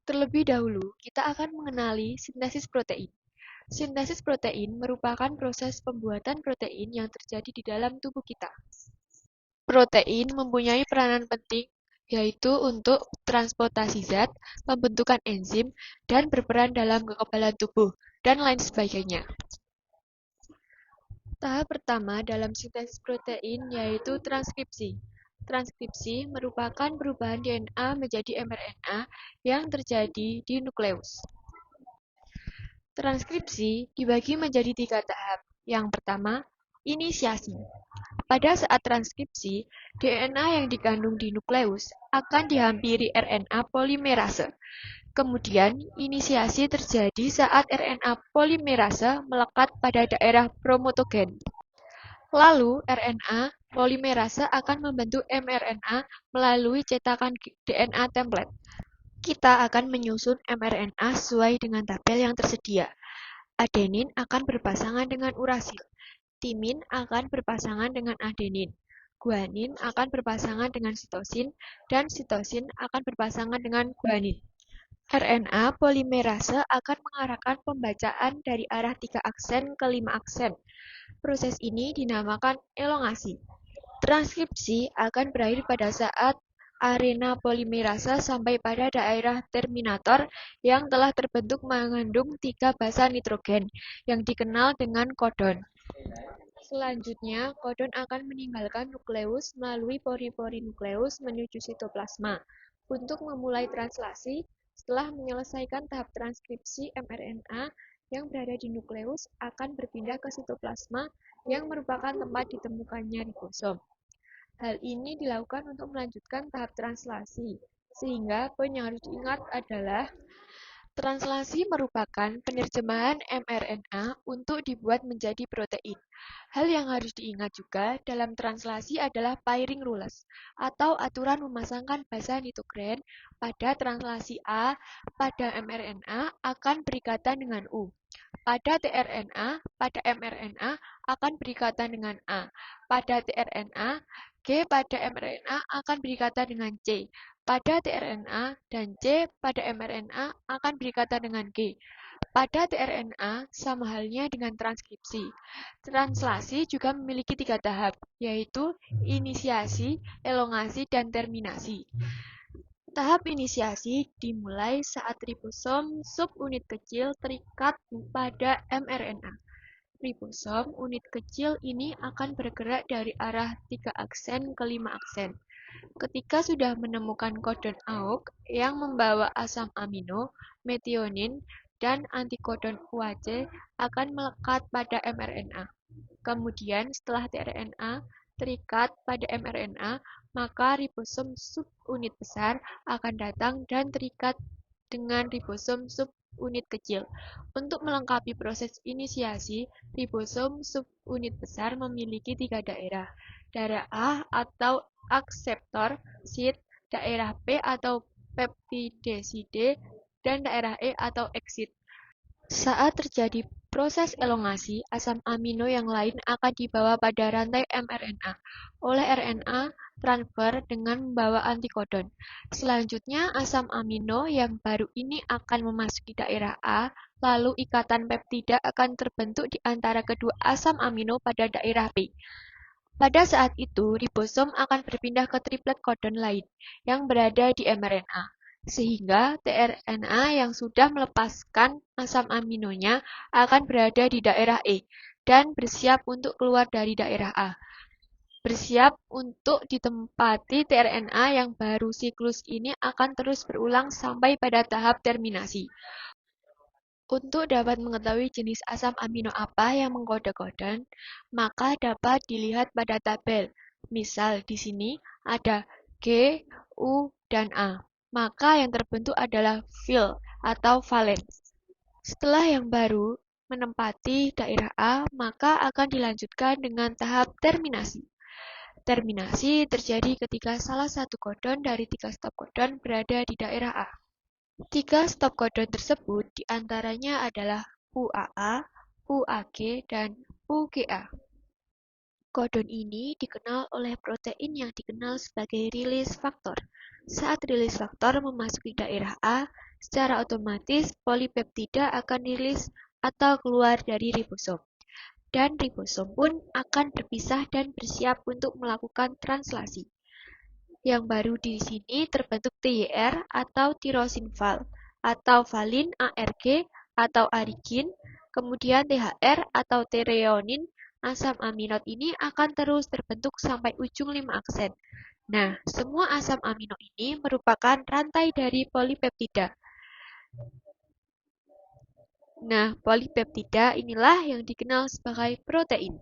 Terlebih dahulu, kita akan mengenali sintesis protein. Sintesis protein merupakan proses pembuatan protein yang terjadi di dalam tubuh kita. Protein mempunyai peranan penting, yaitu untuk transportasi zat, pembentukan enzim, dan berperan dalam kekebalan tubuh, dan lain sebagainya. Tahap pertama dalam sintesis protein yaitu transkripsi. Transkripsi merupakan perubahan DNA menjadi mRNA yang terjadi di nukleus. Transkripsi dibagi menjadi 3 tahap. Yang pertama, inisiasi. Pada saat transkripsi, DNA yang dikandung di nukleus akan dihampiri RNA polimerase. Kemudian, inisiasi terjadi saat RNA polimerase melekat pada daerah promotogen. Lalu, RNA polimerase akan membentuk mRNA melalui cetakan DNA template. Kita akan menyusun mRNA sesuai dengan tabel yang tersedia. Adenin akan berpasangan dengan urasil. Timin akan berpasangan dengan adenin. Guanin akan berpasangan dengan sitosin, dan sitosin akan berpasangan dengan guanin. RNA polimerase akan mengarahkan pembacaan dari arah 3 aksen ke 5 aksen. Proses ini dinamakan elongasi. Transkripsi akan berakhir pada saat arena polimerase sampai pada daerah terminator yang telah terbentuk mengandung 3 basa nitrogen yang dikenal dengan kodon. Selanjutnya, kodon akan meninggalkan nukleus melalui pori-pori nukleus menuju sitoplasma untuk memulai translasi. Setelah menyelesaikan tahap transkripsi, mRNA yang berada di nukleus akan berpindah ke sitoplasma yang merupakan tempat ditemukannya ribosom. Hal ini dilakukan untuk melanjutkan tahap translasi, sehingga poin yang harus diingat adalah translasi merupakan penerjemahan mRNA untuk dibuat menjadi protein. Hal yang harus diingat juga dalam translasi adalah pairing rules, atau aturan memasangkan basa nitrogen pada translasi A pada mRNA akan berikatan dengan U. Pada tRNA, pada mRNA akan berikatan dengan A. Pada tRNA, G pada mRNA akan berikatan dengan C. Pada tRNA dan C pada mRNA akan berikatan dengan G. Pada tRNA, sama halnya dengan transkripsi. Translasi juga memiliki 3 tahap, yaitu inisiasi, elongasi, dan terminasi. Tahap inisiasi dimulai saat ribosom subunit kecil terikat pada mRNA. Ribosom unit kecil ini akan bergerak dari arah 3 aksen ke 5 aksen. Ketika sudah menemukan kodon AUG yang membawa asam amino, metionin, dan antikodon UAC akan melekat pada mRNA. Kemudian setelah tRNA terikat pada mRNA, maka ribosom subunit besar akan datang dan terikat dengan ribosom subunit kecil. Untuk melengkapi proses inisiasi, ribosom subunit besar memiliki 3 daerah. Daerah A atau akseptor site, daerah P atau peptideside, dan daerah E atau exit. Saat terjadi proses elongasi, asam amino yang lain akan dibawa pada rantai mRNA oleh RNA transfer dengan membawa antikodon. Selanjutnya, asam amino yang baru ini akan memasuki daerah A, lalu ikatan peptida akan terbentuk di antara kedua asam amino pada daerah P. Pada saat itu, ribosom akan berpindah ke triplet kodon lain yang berada di mRNA, sehingga tRNA yang sudah melepaskan asam aminonya akan berada di daerah E dan bersiap untuk keluar dari daerah A. Bersiap untuk ditempati tRNA yang baru. Siklus ini akan terus berulang sampai pada tahap terminasi. Untuk dapat mengetahui jenis asam amino apa yang mengkode kodon, maka dapat dilihat pada tabel. Misal di sini ada G, U, dan A. Maka yang terbentuk adalah fil atau valen. Setelah yang baru menempati daerah A, maka akan dilanjutkan dengan tahap terminasi. Terminasi terjadi ketika salah satu kodon dari 3 stop kodon berada di daerah A. 3 stop kodon tersebut diantaranya adalah UAA, UAG, dan UGA. Kodon ini dikenal oleh protein yang dikenal sebagai release factor. Saat release factor memasuki daerah A, secara otomatis polipeptida akan rilis atau keluar dari ribosom. Dan ribosom pun akan berpisah dan bersiap untuk melakukan translasi. Yang baru di sini terbentuk TYR atau tirosin val, atau valin ARG atau arigin, kemudian THR atau threonine. Asam amino ini akan terus terbentuk sampai ujung 5 aksen. Nah, semua asam amino ini merupakan rantai dari polipeptida. Nah, polipeptida inilah yang dikenal sebagai protein.